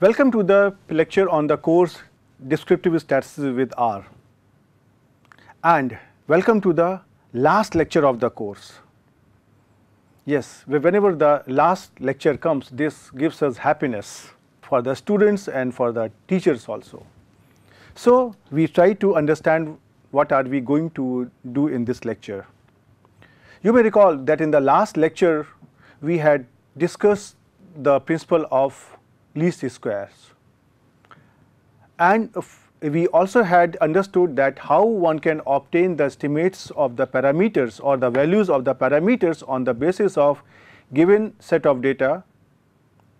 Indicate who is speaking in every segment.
Speaker 1: Welcome to the lecture on the course Descriptive Statistics with R, and welcome to the last lecture of the course. Yes, whenever the last lecture comes, this gives us happiness for the students and for the teachers also. So, we try to understand what are we going to do in this lecture. You may recall that in the last lecture we had discussed the principle of least squares, and we also had understood that how one can obtain the estimates of the parameters or the values of the parameters on the basis of given set of data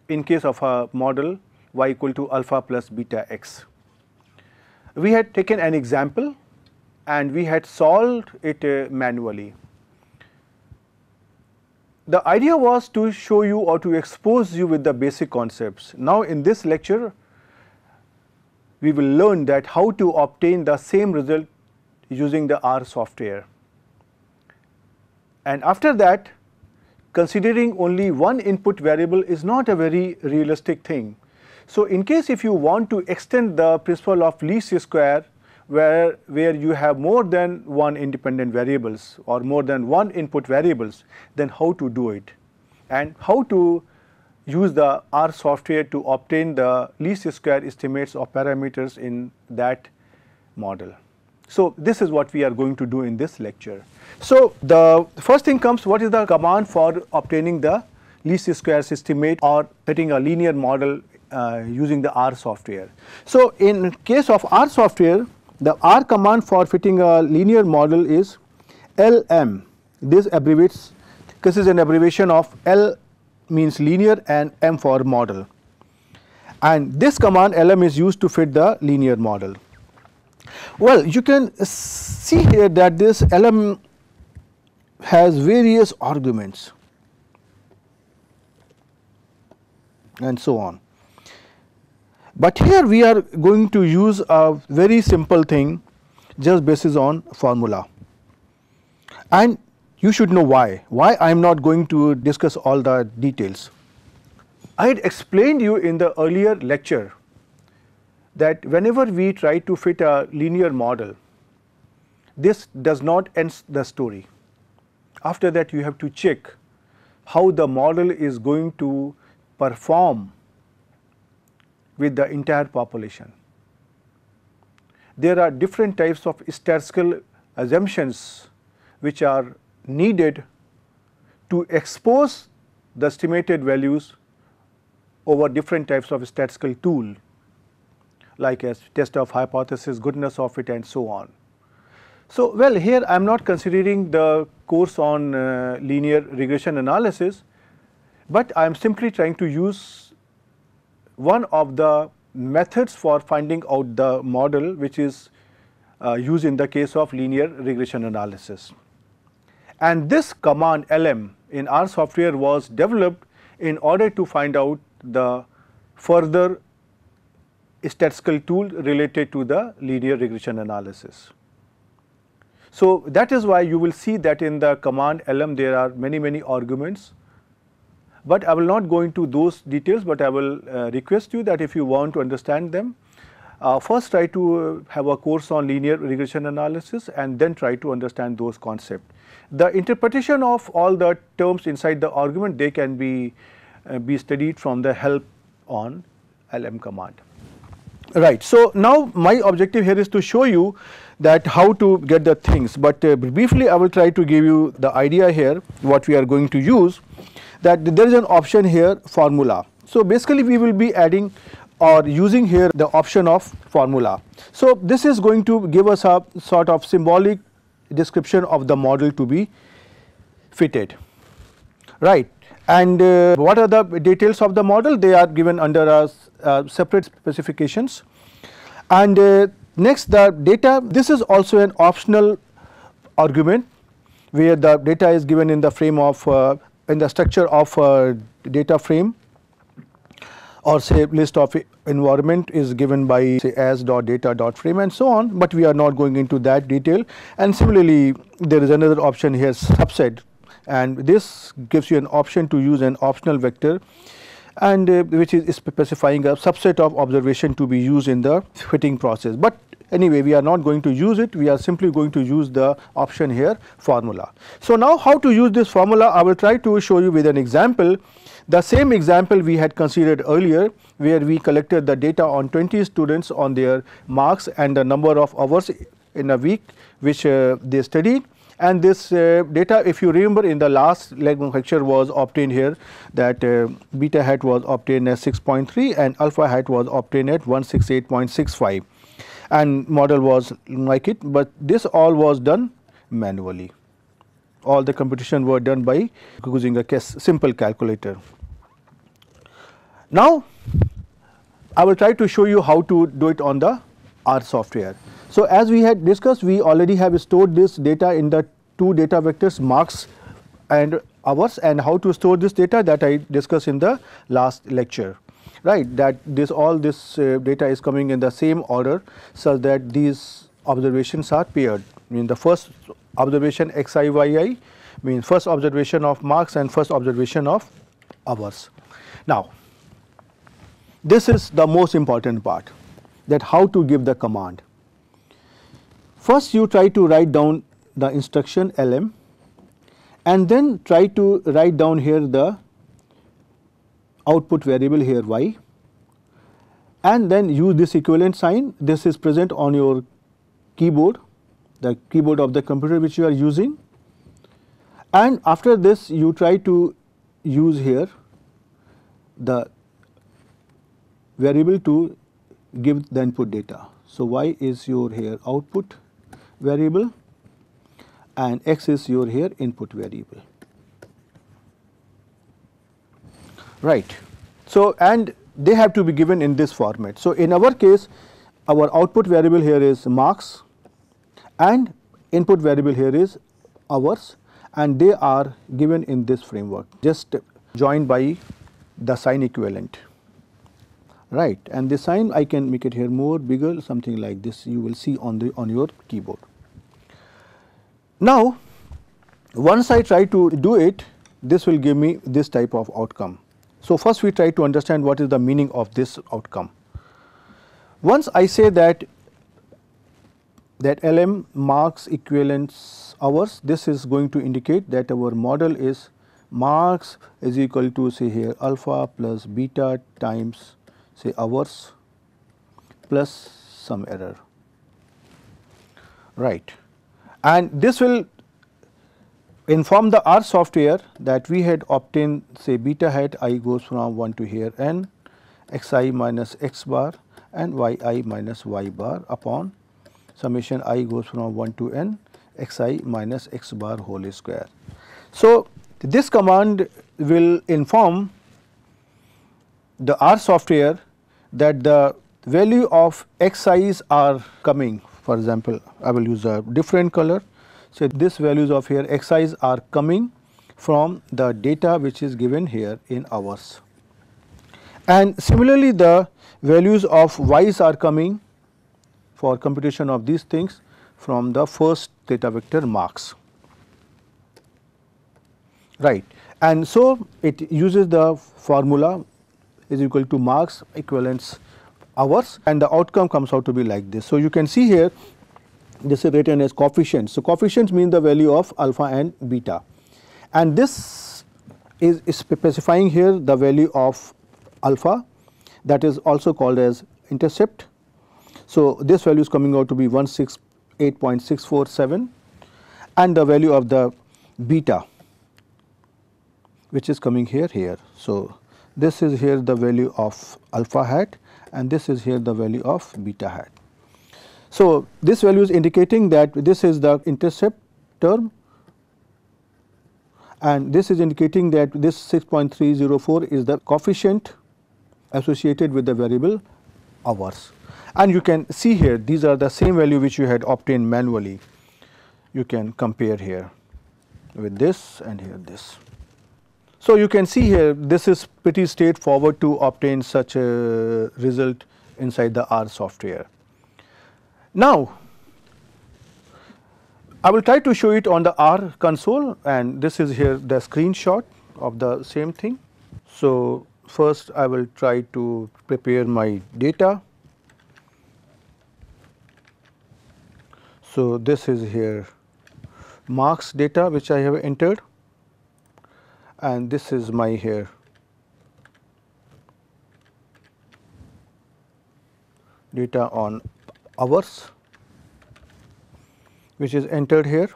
Speaker 1: in case of a model y equal to alpha plus beta x. We had taken an example and we had solved it manually. The idea was to show you or to expose you with the basic concepts. Now, in this lecture, we will learn that how to obtain the same result using the R software. And after that, considering only one input variable is not a very realistic thing. So, in case if you want to extend the principle of least square where you have more than one independent variables or more than one input variables, then how to do it and how to use the R software to obtain the least square estimates of parameters in that model. So, this is what we are going to do in this lecture. So, the first thing comes, what is the command for obtaining the least squares estimate or fitting a linear model using the R software. So, in case of R software, the R command for fitting a linear model is LM. This is an abbreviation of L means linear and M for model, and this command LM is used to fit the linear model. Well, you can see here that this LM has various arguments and so on. But here we are going to use a very simple thing just basis on formula, and you should know why I am not going to discuss all the details. I had explained you in the earlier lecture that whenever we try to fit a linear model, this does not end the story. After that, you have to check how the model is going to perform with the entire population. There are different types of statistical assumptions which are needed to expose the estimated values over different types of statistical tool, like as test of hypothesis, goodness of it, and so on. So, well, here I am not considering the course on linear regression analysis, but I am simply trying to use one of the methods for finding out the model which is used in the case of linear regression analysis. And this command LM in R software was developed in order to find out the further statistical tool related to the linear regression analysis. So, that is why you will see that in the command LM there are many arguments, but I will not go into those details, but I will request you that if you want to understand them, first try to have a course on linear regression analysis and then try to understand those concepts. The interpretation of all the terms inside the argument, they can be studied from the help on LM command. Right. So, now my objective here is to show you that how to get the things, but briefly I will try to give you the idea here what we are going to use, that there is an option here formula. So, basically we will be adding or using here the option of formula. So, this is going to give us a sort of symbolic description of the model to be fitted, right. And what are the details of the model? They are given under separate specifications. And next, the data, this is also an optional argument where the data is given in the frame of in the structure of a data frame, or say list of environment is given by say as.data.frame and so on, but we are not going into that detail. And similarly, there is another option here subset, and this gives you an option to use an optional vector and which is specifying a subset of observation to be used in the fitting process. But anyway, we are not going to use it, we are simply going to use the option here formula. So, now how to use this formula, I will try to show you with an example. The same example we had considered earlier, where we collected the data on 20 students on their marks and the number of hours in a week which they studied. And this data, if you remember, in the last lecture was obtained here, that beta hat was obtained as 6.3 and alpha hat was obtained at 168.65, and model was like it, but this all was done manually. All the computation were done by using a simple calculator. Now, I will try to show you how to do it on the R software. So, as we had discussed, we already have stored this data in the two data vectors, marks and hours, and how to store this data, that I discussed in the last lecture, right, that all this data is coming in the same order, such that these observations are paired. I mean, the first observation xi yi means first observation of marks and first observation of hours. Now, this is the most important part, that how to give the command. First, you try to write down the instruction lm, and then try to write down here the output variable here y, and then use this equivalent sign. This is present on your keyboard, the keyboard of the computer which you are using, and after this you try to use here the variable to give the input data. So, y is your here output variable and x is your here input variable, right. So, and they have to be given in this format. So, in our case, our output variable here is marks and input variable here is hours, and they are given in this framework, just joined by the sign equivalent, right. And this sign I can make it here more bigger, something like this, you will see on your keyboard. Now, once I try to do it, this will give me this type of outcome. So, first we try to understand what is the meaning of this outcome. Once I say that lm marks equivalents hours, this is going to indicate that our model is marks is equal to, say here, alpha plus beta times, say, hours plus some error, right. And this will inform the R software that we had obtained, say, beta hat I goes from 1 to here n, xi minus x bar and yi minus y bar upon summation I goes from 1 to n xi minus x bar whole square. So, this command will inform the R software that the value of xi's are coming. For example, I will use a different color. So, this values of here xi's are coming from the data which is given here in hours, and similarly the values of y's are coming for computation of these things from the first data vector marks, right. And so, it uses the formula is equal to marks equivalents hours, and the outcome comes out to be like this. So, you can see here this is written as coefficients. So, coefficients mean the value of alpha and beta, and this is specifying here the value of alpha, that is also called as intercept. So, this value is coming out to be 168.647, and the value of the beta which is coming here. So, this is here the value of alpha hat and this is here the value of beta hat. So, this value is indicating that this is the intercept term, and this is indicating that this 6.304 is the coefficient associated with the variable hours. And you can see here these are the same value which you had obtained manually. You can compare here with this and here this. So, you can see here this is pretty straightforward to obtain such a result inside the R software. Now, I will try to show it on the R console, and this is here the screenshot of the same thing. So, first I will try to prepare my data. So, this is here marks data which I have entered, and this is my here data on hours which is entered here.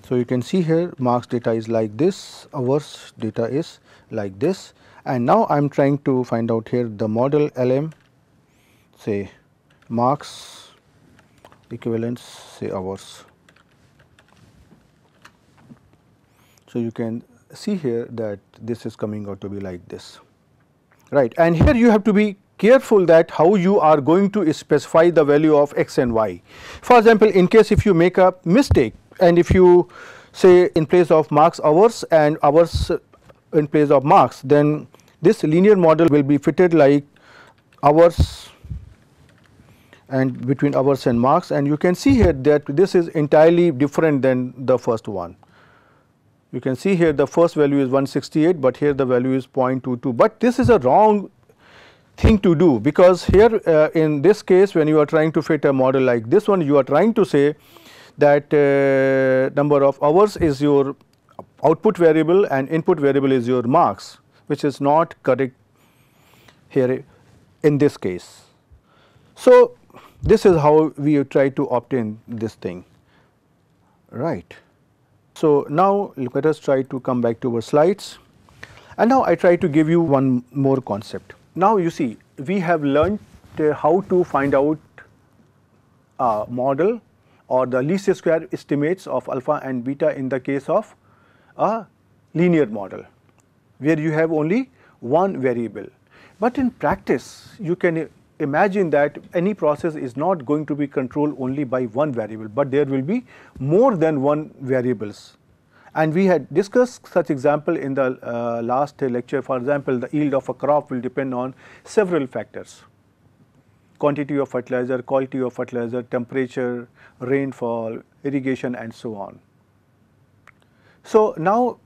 Speaker 1: So, you can see here marks data is like this, hours data is like this, and now I am trying to find out here the model LM, say marks equivalence, say hours. So, you can see here that this is coming out to be like this, right. And here you have to be careful that how you are going to specify the value of x and y. For example, in case if you make a mistake and if you say in place of marks hours and hours in place of marks, then this linear model will be fitted like hours and between hours and marks, and you can see here that this is entirely different than the first one. You can see here the first value is 168, but here the value is 0.22, but this is a wrong thing to do, because here in this case when you are trying to fit a model like this one, you are trying to say that number of hours is your output variable and input variable is your marks, which is not correct here in this case. So, this is how we try to obtain this thing, right. So, now let us try to come back to our slides, and now I try to give you one more concept. Now, you see we have learned how to find out a model or the least square estimates of alpha and beta in the case of a linear model where you have only one variable. But in practice you can imagine that any process is not going to be controlled only by one variable, but there will be more than one variables. And we had discussed such example in the last lecture. For example, the yield of a crop will depend on several factors: quantity of fertilizer, quality of fertilizer, temperature, rainfall, irrigation, and so on. So, now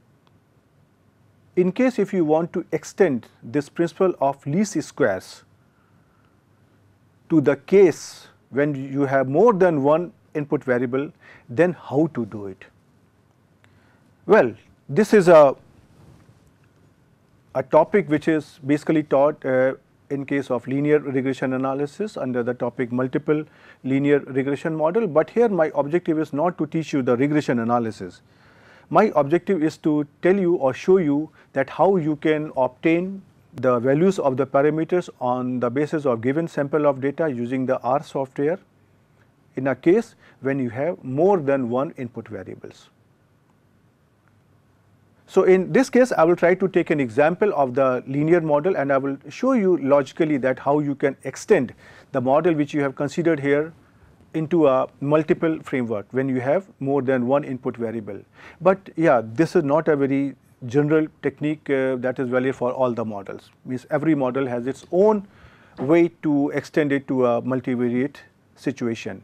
Speaker 1: in case if you want to extend this principle of least squares to the case when you have more than one input variable, then how to do it? Well, this is a topic which is basically taught in case of linear regression analysis under the topic multiple linear regression model, but here my objective is not to teach you the regression analysis. My objective is to tell you or show you that how you can obtain the values of the parameters on the basis of given sample of data using the R software in a case when you have more than one input variables. So, in this case I will try to take an example of the linear model, and I will show you logically that how you can extend the model which you have considered here into a multiple framework when you have more than one input variable. But yeah, this is not a very general technique that is valid for all the models. Means every model has its own way to extend it to a multivariate situation.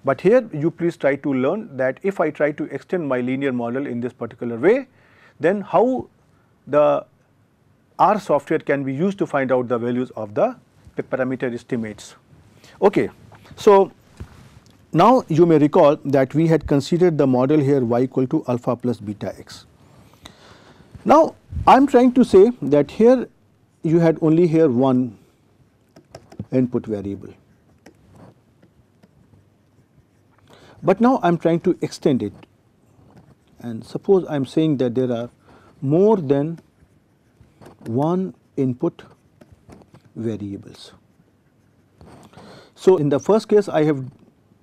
Speaker 1: But here you please try to learn that if I try to extend my linear model in this particular way, then how the R software can be used to find out the values of the parameter estimates. Okay. So, now you may recall that we had considered the model here y equal to alpha plus beta x. Now, I am trying to say that here you had only here one input variable, but now I am trying to extend it, and suppose I am saying that there are more than one input variables. So, in the first case I have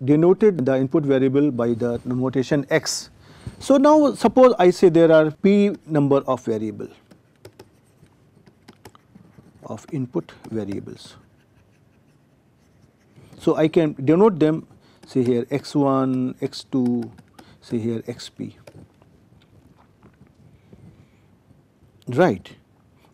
Speaker 1: denoted the input variable by the notation x. So, now suppose I say there are p number of variable of input variables. So, I can denote them, say here x1, x2, say here xp, right.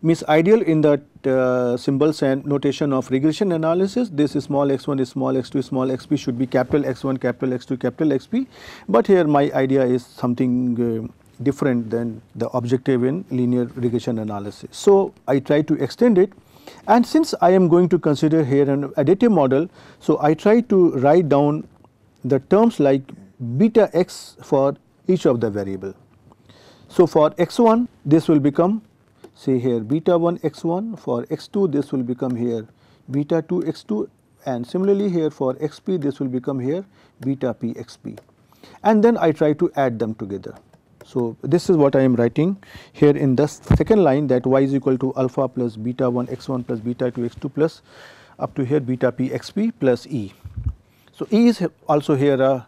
Speaker 1: Means ideal in the symbols and notation of regression analysis, this is small x1 is small x2 small xp should be capital X1 capital X2 capital xp, but here my idea is something different than the objective in linear regression analysis. So, I try to extend it, and since I am going to consider here an additive model, so I try to write down the terms like beta x for each of the variable. So, for x1 this will become say here beta 1 x1, for x2 this will become here beta 2 x2, and similarly here for xp this will become here beta p xp, and then I try to add them together. So, this is what I am writing here in the second line, that y is equal to alpha plus beta 1 x1 plus beta 2 x2 plus up to here beta p xp plus e. So, e is also here a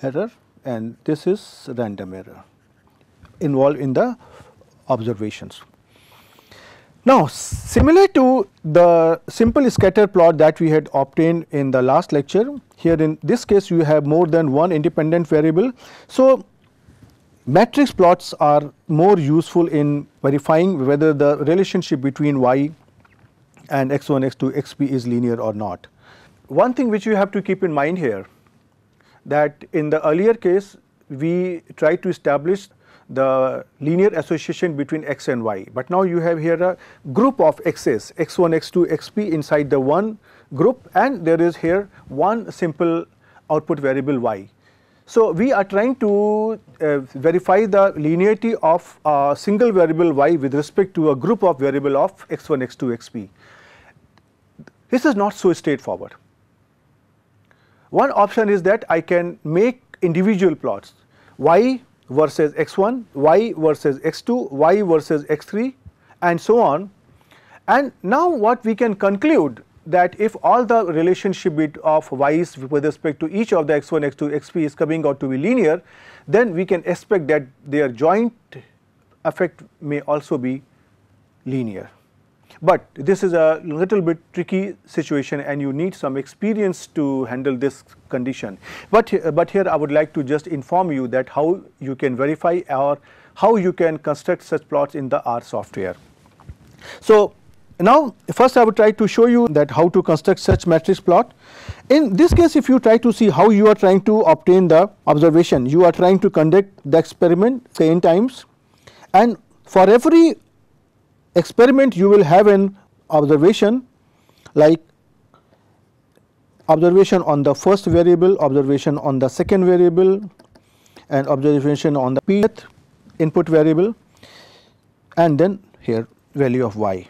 Speaker 1: error, and this is random error involved in the observations. Now, similar to the simple scatter plot that we had obtained in the last lecture, here in this case you have more than one independent variable. So, matrix plots are more useful in verifying whether the relationship between y and x1, x2, xp is linear or not. One thing which you have to keep in mind here, that in the earlier case we tried to establish the linear association between x and y, but now you have here a group of x's x1, x2, xp inside the one group, and there is here one simple output variable y. So, we are trying to verify the linearity of a single variable y with respect to a group of variable of x1, x2, xp. This is not so straightforward. One option is that I can make individual plots, y versus x1, y versus x2, y versus x3 and so on, and now what we can conclude, that if all the relationship of y's with respect to each of the x1, x2, xp is coming out to be linear, then we can expect that their joint effect may also be linear. But this is a little bit tricky situation and you need some experience to handle this condition. But here I would like to just inform you that how you can verify or how you can construct such plots in the R software. So, now first I would try to show you that how to construct such matrix plot. In this case, if you try to see how you are trying to obtain the observation, you are trying to conduct the experiment say n times, and for every experiment you will have an observation, like observation on the first variable, observation on the second variable, and observation on the pth input variable, and then here value of y.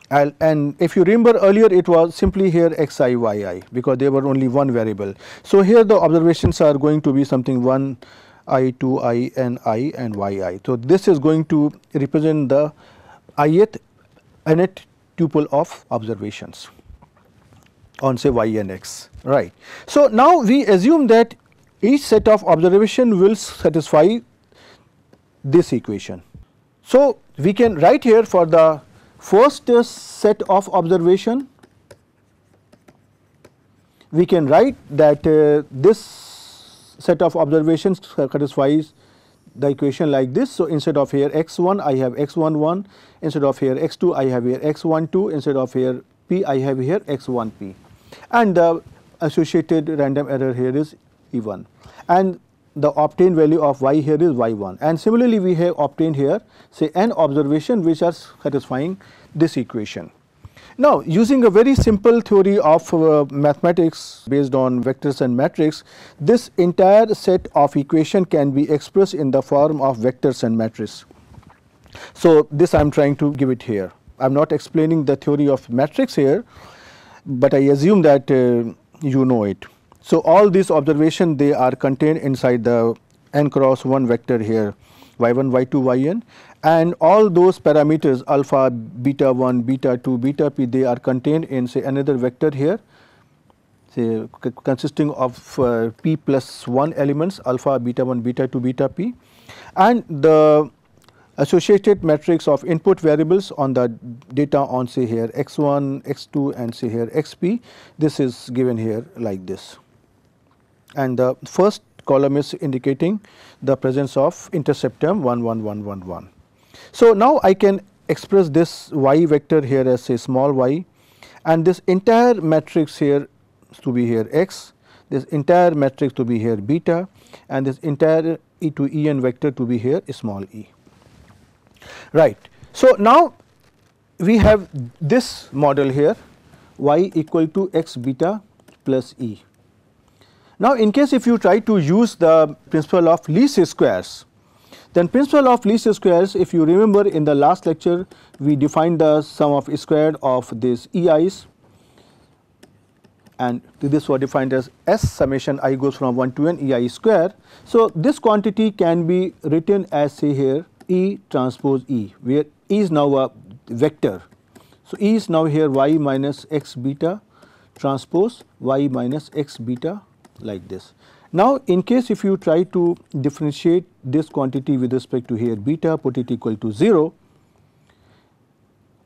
Speaker 1: And if you remember earlier, it was simply here xi yi because there were only one variable. So, here the observations are going to be something 1 I, 2 I, n I and yi. So, this is going to represent the ith nth tuple of observations on say y and x, right. So, now we assume that each set of observation will satisfy this equation. So, we can write here for the first set of observation, we can write that this set of observations satisfies the equation like this. So, instead of here x1 I have x11, instead of here x2 I have here x12, instead of here p I have here x1p, and the associated random error here is E1, and the obtained value of y here is y1, and similarly we have obtained here say n observation which are satisfying this equation. Now, using a very simple theory of mathematics based on vectors and matrix, this entire set of equation can be expressed in the form of vectors and matrix. So, this I am trying to give it here. I am not explaining the theory of matrix here, but I assume that you know it. So, all these observations they are contained inside the n cross 1 vector here y1, y2, yn, and all those parameters alpha, beta 1, beta 2, beta p they are contained in say another vector here say consisting of p plus 1 elements alpha, beta 1, beta 2, beta p, and the associated matrix of input variables on the data on say here x1, x2 and say here xp, this is given here like this, and the first column is indicating the presence of intercept term 1 1 1 1 1. So, now I can express this y vector here as say small y, and this entire matrix here to be here x, this entire matrix to be here beta, and this entire e to en vector to be here small e. Right. So, now we have this model here y equal to x beta plus e. Now, in case if you try to use the principle of least squares, then principle of least squares, if you remember in the last lecture we defined the sum of squared of these ei's, and this was defined as S summation I goes from 1 to n ei square. So, this quantity can be written as say here E transpose E, where E is now a vector. So, E is now here y minus x beta transpose y minus x beta like this. Now, in case if you try to differentiate this quantity with respect to here beta, put it equal to 0,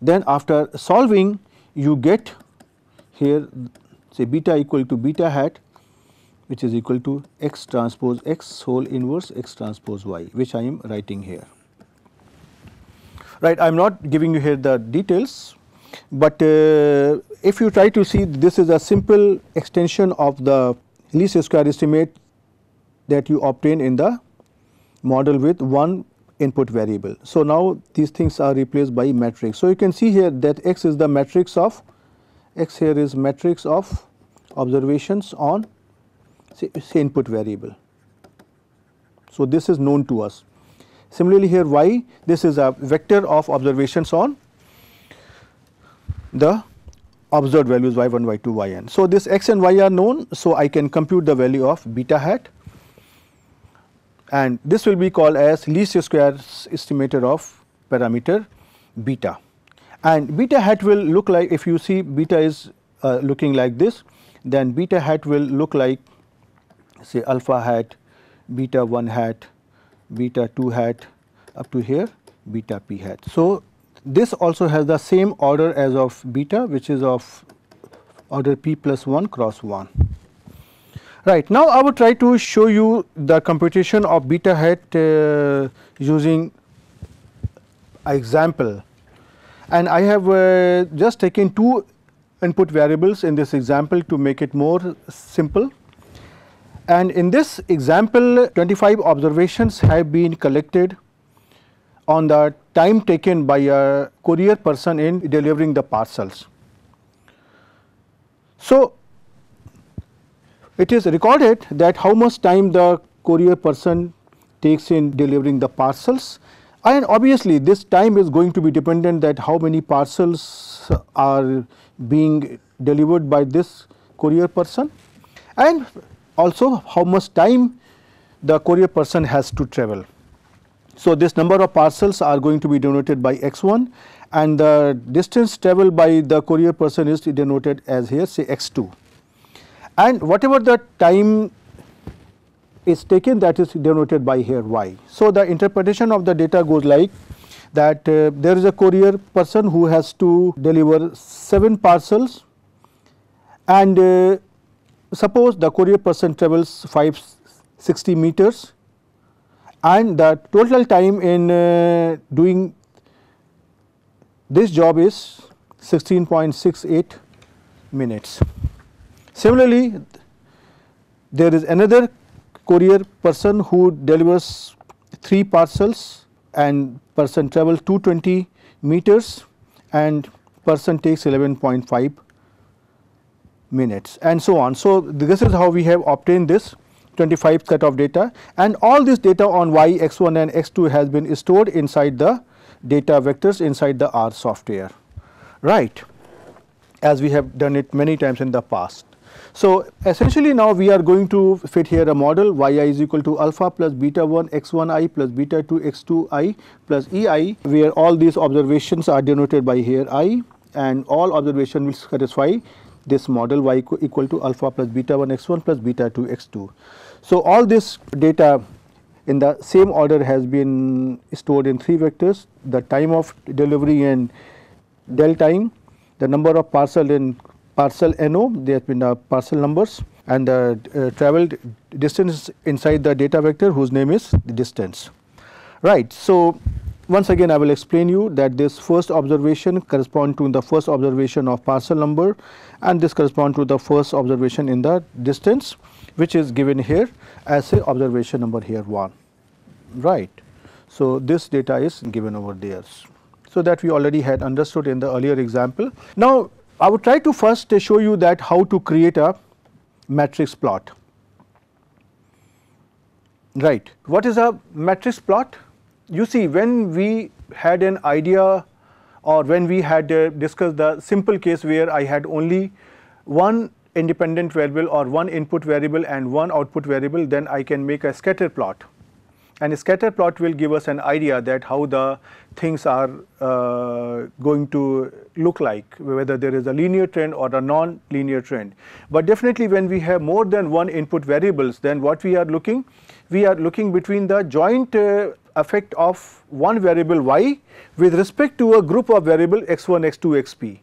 Speaker 1: then after solving you get here say beta equal to beta hat, which is equal to x transpose x whole inverse x transpose y, which I am writing here. Right, I am not giving you here the details, but if you try to see, this is a simple extension of the least square estimate that you obtain in the model with one input variable. So, now these things are replaced by matrix. So, you can see here that x is the matrix of x here is matrix of observations on say input variable. So, this is known to us. Similarly, here y, this is a vector of observations on the observed values y 1, y 2, y n. So, this x and y are known. So, I can compute the value of beta hat, and this will be called as least square estimator of parameter beta. And beta hat will look like, if you see beta is looking like this, then beta hat will look like say alpha hat, beta 1 hat, beta 2 hat up to here beta p hat. So, this also has the same order as of beta, which is of order p plus 1 cross 1. Right. Now, I will try to show you the computation of beta hat using an example, and I have just taken two input variables in this example to make it more simple. And in this example 25 observations have been collected on the time taken by a courier person in delivering the parcels. So, it is recorded that how much time the courier person takes in delivering the parcels, and obviously this time is going to be dependent that how many parcels are being delivered by this courier person, and also how much time the courier person has to travel. So, this number of parcels are going to be denoted by x1, and the distance travelled by the courier person is denoted as here say x2, and whatever the time is taken, that is denoted by here y. So, the interpretation of the data goes like that there is a courier person who has to deliver 7 parcels, and suppose the courier person travels 560 meters, and the total time in doing this job is 16.68 minutes. Similarly, there is another courier person who delivers 3 parcels, and person travels 220 meters, and person takes 11.5 minutes, and so on. So, this is how we have obtained this 25 set of data, and all this data on y, x1 and x2 has been stored inside the data vectors inside the R software, right, as we have done it many times in the past. So, essentially now we are going to fit here a model yi is equal to alpha plus beta 1 x1 I plus beta 2 x2 I plus ei, where all these observations are denoted by here I, and all observation will satisfy this model y equal to alpha plus beta 1 x1 plus beta 2 x2. So, all this data in the same order has been stored in 3 vectors: the time of delivery and del time, the number of parcel in parcel NO, they have been the parcel numbers, and the travelled distance inside the data vector whose name is the distance, right. So, once again I will explain you that this first observation correspond to the first observation of parcel number, and this correspond to the first observation in the distance, which is given here as a observation number here 1, right. So, this data is given over there. So, that we already had understood in the earlier example. Now, I would try to first show you that how to create a matrix plot, right. What is a matrix plot? You see, when we had an idea or when we had discussed the simple case where I had only one independent variable or one input variable and one output variable, then I can make a scatter plot, and a scatter plot will give us an idea that how the things are going to look like, whether there is a linear trend or a non-linear trend. But definitely when we have more than one input variables, then what we are looking between the joint effect of one variable y with respect to a group of variable x1, x2, xp.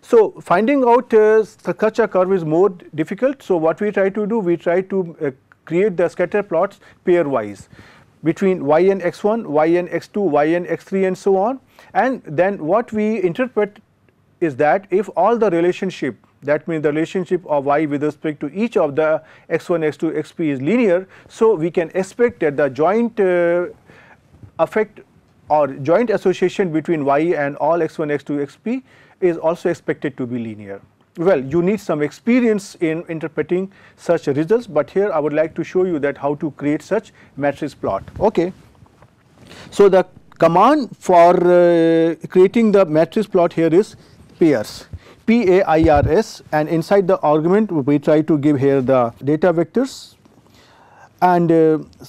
Speaker 1: So, finding out such a curve is more difficult. So, what we try to do, we try to create the scatter plots pairwise between y and x1, y and x2, y and x3 and so on, and then what we interpret is that if all the relationship, that means the relationship of y with respect to each of the x1, x2, xp is linear, so we can expect that the joint effect or joint association between y and all x1, x2, xp is also expected to be linear. Well, you need some experience in interpreting such results, but here I would like to show you that how to create such matrix plot. Okay. So, the command for creating the matrix plot here is pairs, PAIRS, and inside the argument we try to give here the data vectors and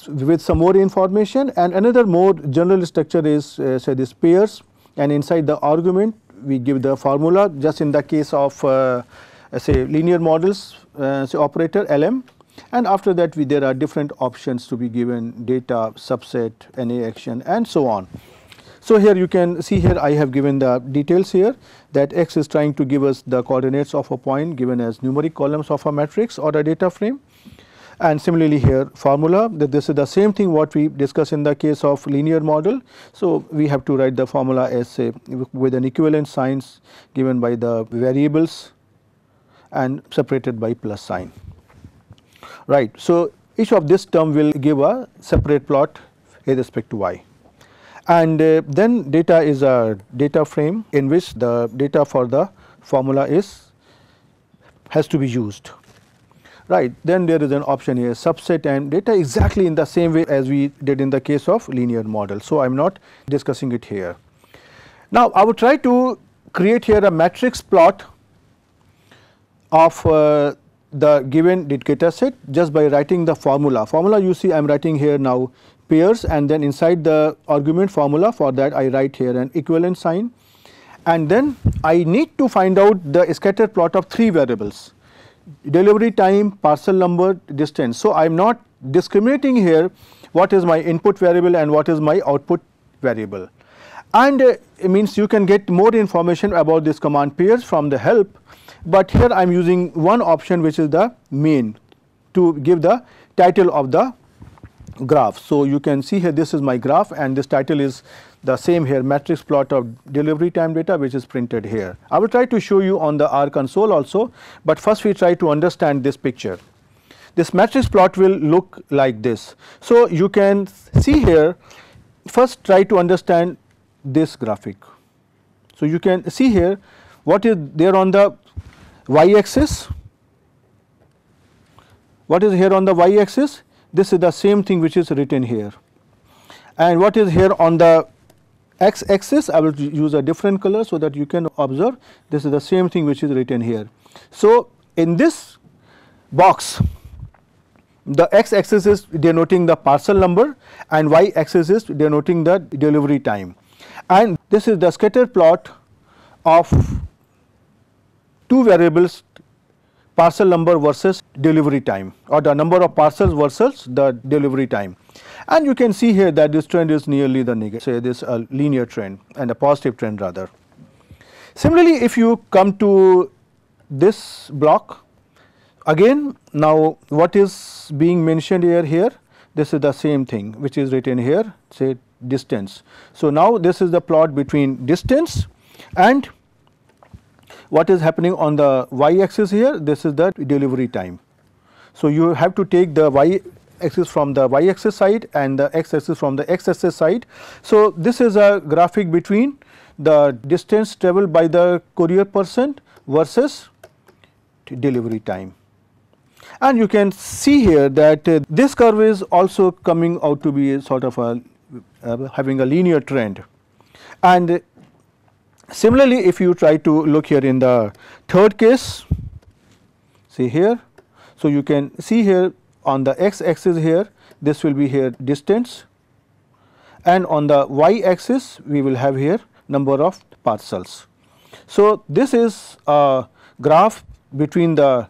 Speaker 1: with some more information, and another more general structure is say this pairs, and inside the argument we give the formula, just in the case of say linear models, say operator LM, and after that there are different options to be given, data, subset, NA action and so on. So, here you can see, here I have given the details here that x is trying to give us the coordinates of a point given as numeric columns of a matrix or a data frame, and similarly here formula, that this is the same thing what we discuss in the case of linear model. So, we have to write the formula as say with an equivalent signs given by the variables and separated by plus sign, right. So, each of this term will give a separate plot with respect to y, and then data is a data frame in which the data for the formula has to be used, right. Then there is an option here subset and data, exactly in the same way as we did in the case of linear model. So, I am not discussing it here. Now, I would try to create here a matrix plot of the given data set just by writing the formula. Formula you see I am writing here now pairs, and then inside the argument formula, for that I write here an equivalent sign, and then I need to find out the scatter plot of 3 variables: delivery time, parcel number, distance. So, I am not discriminating here what is my input variable and what is my output variable, and it means you can get more information about this command pairs from the help, but here I am using one option which is the main to give the title of the graph. So, you can see here this is my graph and this title is the same here, matrix plot of delivery time data, which is printed here. I will try to show you on the R console also, but first we try to understand this picture. This matrix plot will look like this. So, you can see here, first try to understand this graphic. So, you can see here what is there on the y axis, what is here on the y axis, this is the same thing which is written here, and what is here on the x axis, I will use a different color so that you can observe, this is the same thing which is written here. So, in this box the x axis is denoting the parcel number and y axis is denoting the delivery time, and this is the scatter plot of 2 variables, parcel number versus delivery time, or the number of parcels versus the delivery time. And you can see here that this trend is nearly the negative, say this a linear trend and a positive trend rather. Similarly, if you come to this block again, now what is being mentioned here, this is the same thing which is written here, say distance. So, now this is the plot between distance and what is happening on the y axis here, this is the delivery time. So, you have to take the y axis from the y axis side and the x axis from the x axis side. So, this is a graphic between the distance travelled by the courier person versus delivery time. And you can see here that this curve is also coming out to be a sort of a having a linear trend. And similarly, if you try to look here in the third case, see here. So, you can see here on the x axis here, this will be here distance, and on the y axis we will have here number of parcels. So, this is a graph between the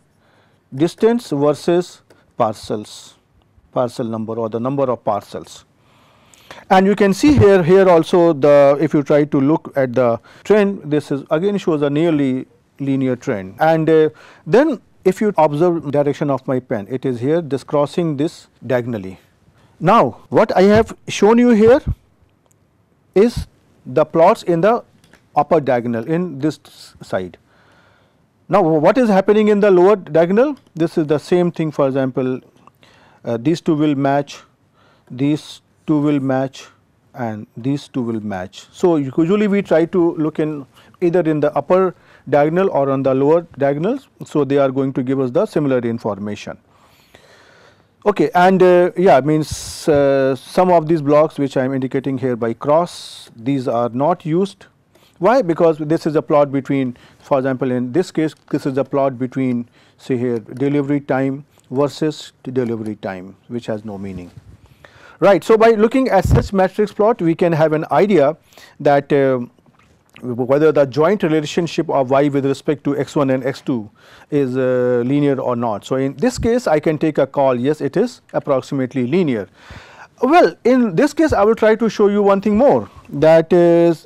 Speaker 1: distance versus parcels, parcel number or the number of parcels. And you can see here also the, if you try to look at the trend, this is again shows a nearly linear trend. And then if you observe direction of my pen, it is here this crossing this diagonally. Now, what I have shown you here is the plots in the upper diagonal in this side. Now, what is happening in the lower diagonal? This is the same thing. For example, these two will match, these two will match, and these two will match. So, usually we try to look in either in the upper diagonal or on the lower diagonals. So, they are going to give us the similar information. Okay, and yeah, means some of these blocks which I am indicating here by cross, these are not used. Why? Because this is a plot between, for example, in this case, this is a plot between, say here, delivery time versus delivery time, which has no meaning. Right. So, by looking at such matrix plot, we can have an idea that whether the joint relationship of y with respect to x1 and x2 is linear or not. So, in this case, I can take a call, yes, it is approximately linear. Well, in this case, I will try to show you one thing more, that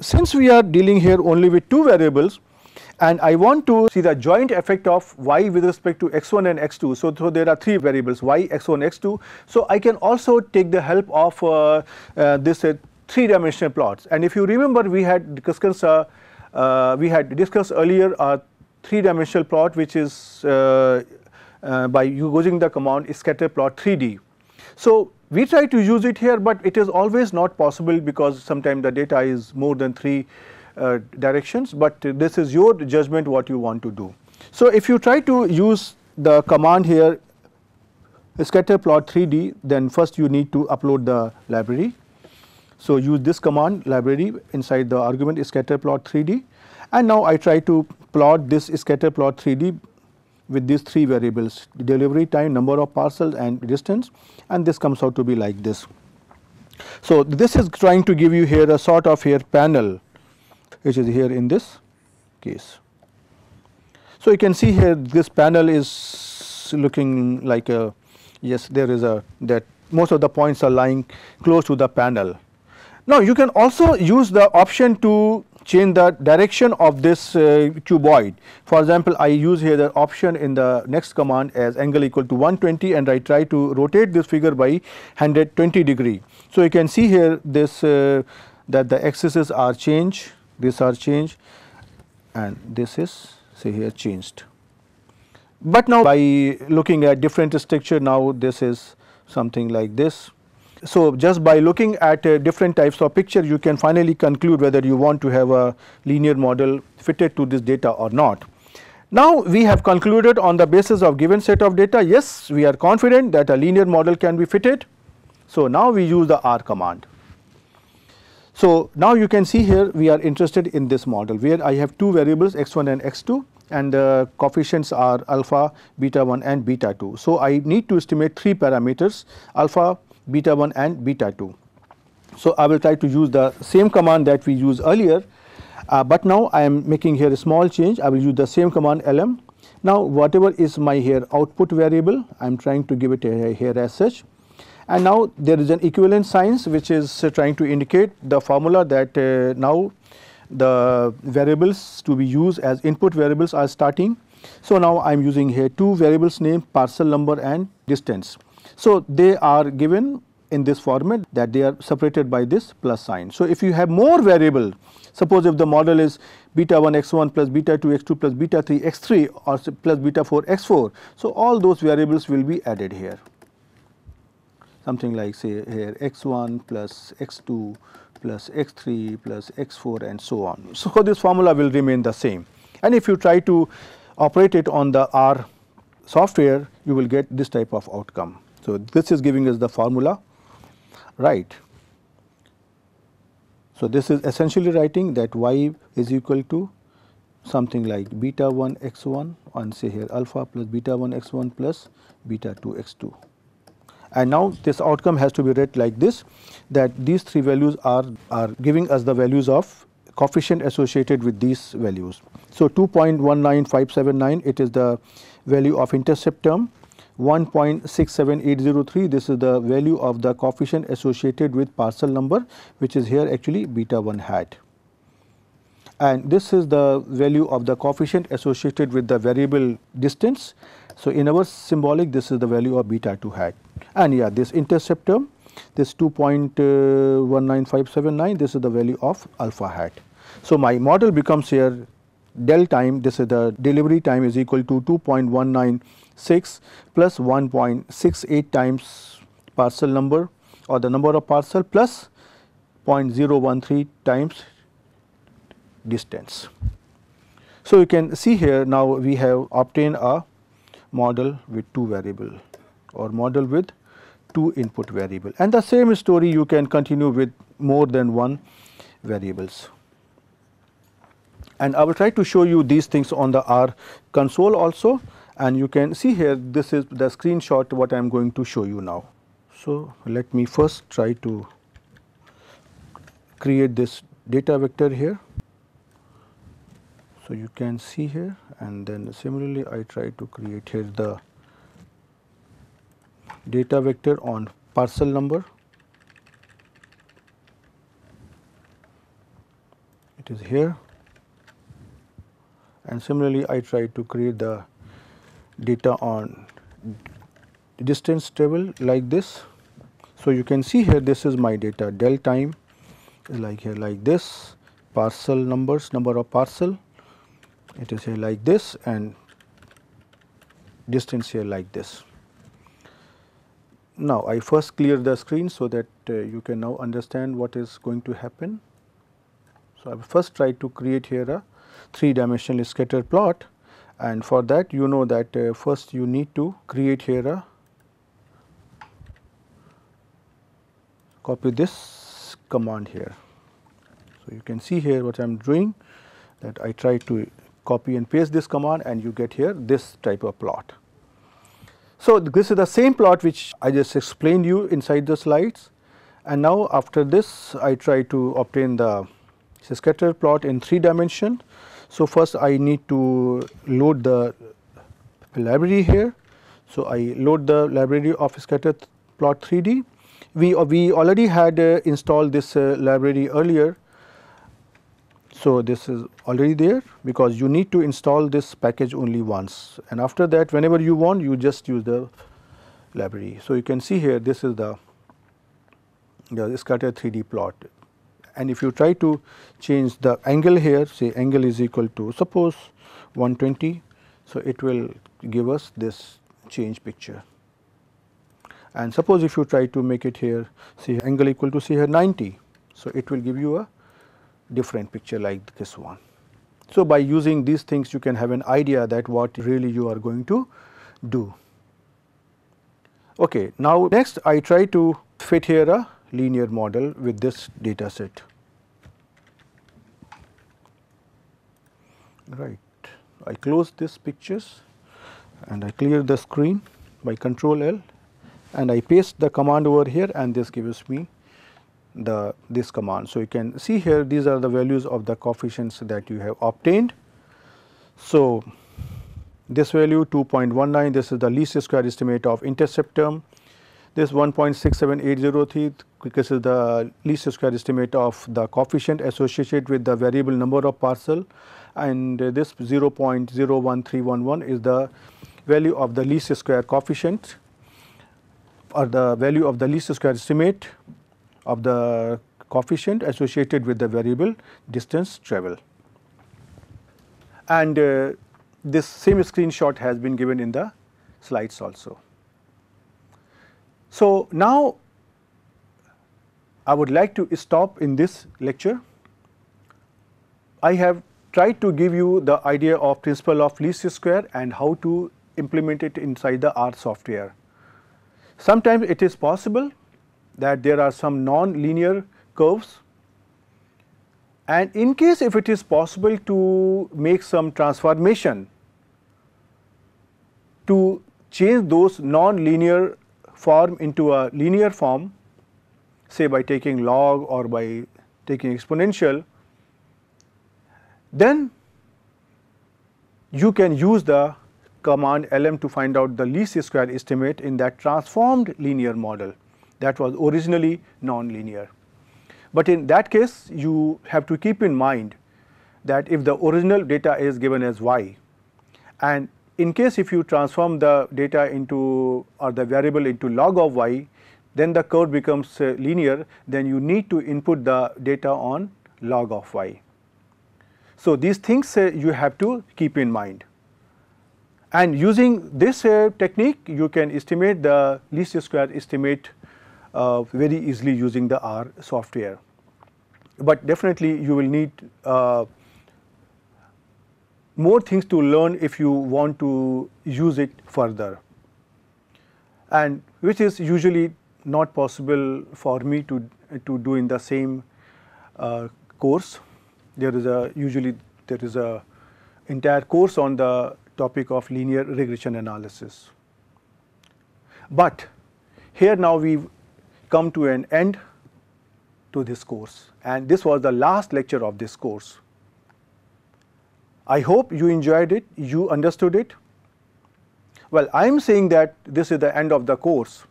Speaker 1: since we are dealing here only with two variables, and I want to see the joint effect of y with respect to x1 and x2. So, there are three variables y, x1, x2. So, I can also take the help of this three-dimensional plots. And if you remember, we had discussed earlier a three-dimensional plot, which is by using the command Scatterplot 3D. So, we try to use it here, but it is always not possible because sometimes the data is more than three directions, but this is your judgment what you want to do. So, if you try to use the command here Scatterplot 3D, then first you need to upload the library. So, use this command library inside the argument Scatterplot 3D, and now I try to plot this Scatterplot 3D with these three variables, delivery time, number of parcels, and distance, and this comes out to be like this. So, this is trying to give you here a sort of here panel which is here in this case. So, you can see here this panel is looking like a, yes, there is a, that most of the points are lying close to the panel. Now, you can also use the option to change the direction of this cuboid. For example, I use here the option in the next command as angle equal to 120, and I try to rotate this figure by 120 degree. So, you can see here this that the axes are changed, these are changed, and this is say here changed. But now by looking at different structure, now this is something like this. So, just by looking at different types of picture, you can finally conclude whether you want to have a linear model fitted to this data or not. Now, we have concluded on the basis of given set of data, yes, we are confident that a linear model can be fitted. So, now we use the R command. So, now you can see here we are interested in this model where I have two variables x1 and x2, and the coefficients are alpha, beta 1 and beta 2. So, I need to estimate three parameters, alpha, beta 1 and beta 2. So, I will try to use the same command that we used earlier, but now I am making here a small change. I will use the same command lm. Now, whatever is my here output variable, I am trying to give it here as such, and now there is an equivalent signs which is trying to indicate the formula that now the variables to be used as input variables are starting. So, now I am using here two variables named parcel number and distance. So, they are given in this format, that they are separated by this plus sign. So, if you have more variable, suppose if the model is beta 1 x1 plus beta 2 x2 plus beta 3 x3 or plus beta 4 x4. So, all those variables will be added here, something like say here x1 plus x2 plus x3 plus x4 and so on. So, this formula will remain the same, and if you try to operate it on the R software, you will get this type of outcome. So, this is giving us the formula, right. So, this is essentially writing that y is equal to something like beta 1 x1 and say here alpha plus beta 1 x1 plus beta 2 x2. And now this outcome has to be read like this, that these three values are giving us the values of coefficient associated with these values. So, 2.19579, it is the value of intercept term. 1.67803, this is the value of the coefficient associated with parcel number, which is here actually beta 1 hat, and this is the value of the coefficient associated with the variable distance. So, in our symbolic, this is the value of beta 2 hat, and yeah, this intercept term, this 2.19579, this is the value of alpha hat. So, my model becomes here del time, this is the delivery time, is equal to 2.196 plus 1.68 times parcel number or the number of parcel plus 0.013 times distance. So, you can see here now we have obtained a model with two variable or model with two input variable, and the same story you can continue with more than one variables. And I will try to show you these things on the R console also, and you can see here this is the screenshot what I am going to show you now. So, let me first try to create this data vector here. So, you can see here, and then similarly I try to create here the data vector on parcel number. It is here, and similarly I try to create the data on distance table like this. So, you can see here this is my data, del time is like here like this, parcel numbers, number of parcel, it is here like this, and distance here like this. Now, I first clear the screen so that you can now understand what is going to happen. So, I will first try to create here a 3-dimensional scatter plot, and for that you know that first you need to create here a copy this command here. So, you can see here what I am doing, that I try to copy and paste this command and you get here this type of plot. So, this is the same plot which I just explained you inside the slides, and now after this I try to obtain the scatter plot in 3 dimension. So, first I need to load the library here. So, I load the library of Scatterplot 3D. We already had installed this library earlier. So, this is already there because you need to install this package only once, and after that whenever you want you just use the library. So, you can see here this is the scatter 3D plot, and if you try to change the angle here, say angle is equal to suppose 120. So, it will give us this change picture, and suppose if you try to make it here, say angle equal to say here 90. So, it will give you a different picture like this one. So, by using these things you can have an idea that what really you are going to do. Okay, now next I try to fit here a linear model with this data set. Right, I close this pictures and I clear the screen by Control L, and I paste the command over here, and this gives me this command. So, you can see here these are the values of the coefficients that you have obtained. So, this value 2.19, this is the least square estimate of intercept term. This 1.67803, this is the least square estimate of the coefficient associated with the variable number of parcel, and this 0.01311 is the value of the least square coefficient or the value of the least square estimate of the coefficient associated with the variable distance travel. And this same screenshot has been given in the slides also. So now I would like to stop in this lecture. I have tried to give you the idea of principle of least square and how to implement it inside the R software. Sometimes it is possible that there are some non-linear curves, and in case if it is possible to make some transformation to change those non-linear form into a linear form, say by taking log or by taking exponential, then you can use the command lm to find out the least square estimate in that transformed linear model that was originally non-linear. But in that case, you have to keep in mind that if the original data is given as y, and in case if you transform the data into or the variable into log of y, then the curve becomes linear, then you need to input the data on log of y. So these things you have to keep in mind. And using this technique, you can estimate the least square estimate very easily using the R software. But definitely you will need more things to learn if you want to use it further, and which is usually not possible for me to do in the same course. There is a entire course on the topic of linear regression analysis. But here now we've come to an end to this course, and this was the last lecture of this course. I hope you enjoyed it, you understood it. Well, I am saying that this is the end of the course,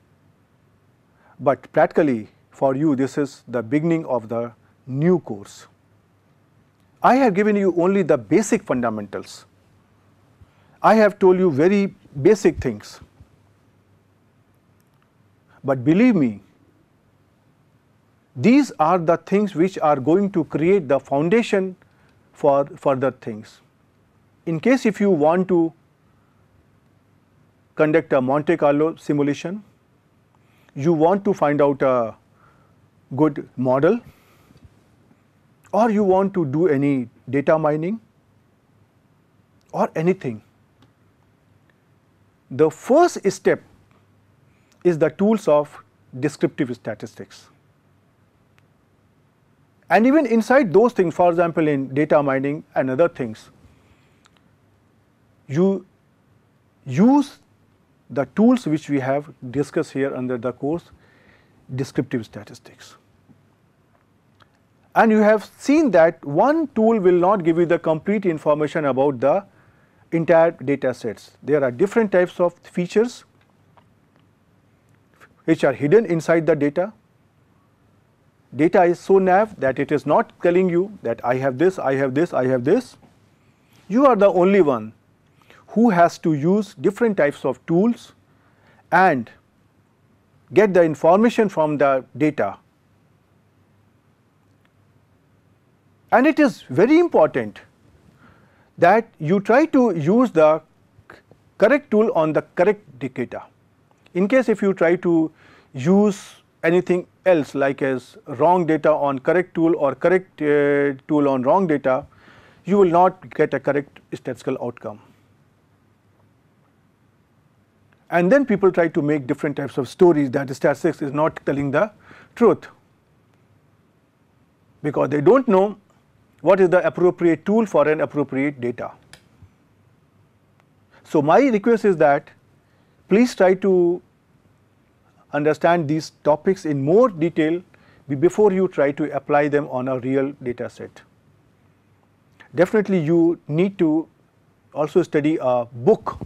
Speaker 1: but practically for you this is the beginning of the new course. I have given you only the basic fundamentals. I have told you very basic things. But believe me, these are the things which are going to create the foundation for further things. In case if you want to conduct a Monte Carlo simulation, you want to find out a good model, or you want to do any data mining or anything, the first step is the tools of descriptive statistics. And even inside those things, for example in data mining and other things, you use the tools which we have discussed here under the course, descriptive statistics. And you have seen that one tool will not give you the complete information about the entire data sets. There are different types of features which are hidden inside the data. Data is so naive that it is not telling you that I have this, I have this, I have this. You are the only one who has to use different types of tools and get the information from the data. And it is very important that you try to use the correct tool on the correct data. In case if you try to use anything else like as wrong data on correct tool or correct tool on wrong data, you will not get a correct statistical outcome. And then people try to make different types of stories that statistics is not telling the truth, because they don't know what is the appropriate tool for an appropriate data. So my request is that please try to understand these topics in more detail before you try to apply them on a real data set. Definitely you need to also study a book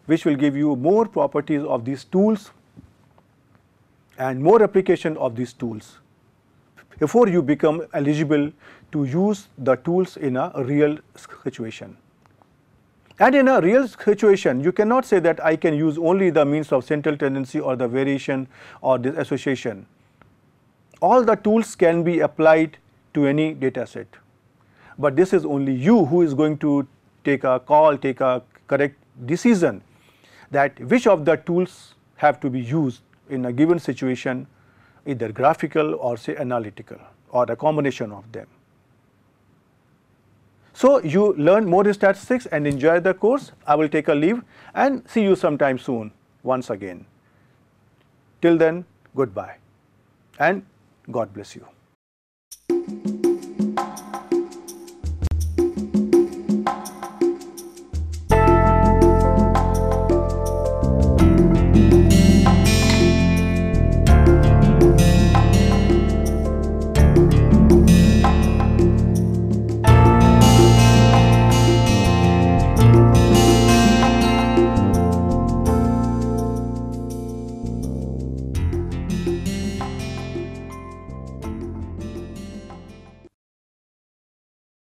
Speaker 1: which will give you more properties of these tools and more application of these tools before you become eligible to use the tools in a real situation. And in a real situation, you cannot say that I can use only the means of central tendency or the variation or this association. All the tools can be applied to any data set, but this is only you who is going to take a call, take a correct decision that which of the tools have to be used in a given situation, either graphical or say analytical or a combination of them. So you learn more statistics and enjoy the course. I will take a leave and see you sometime soon once again. Till then, goodbye and God bless you.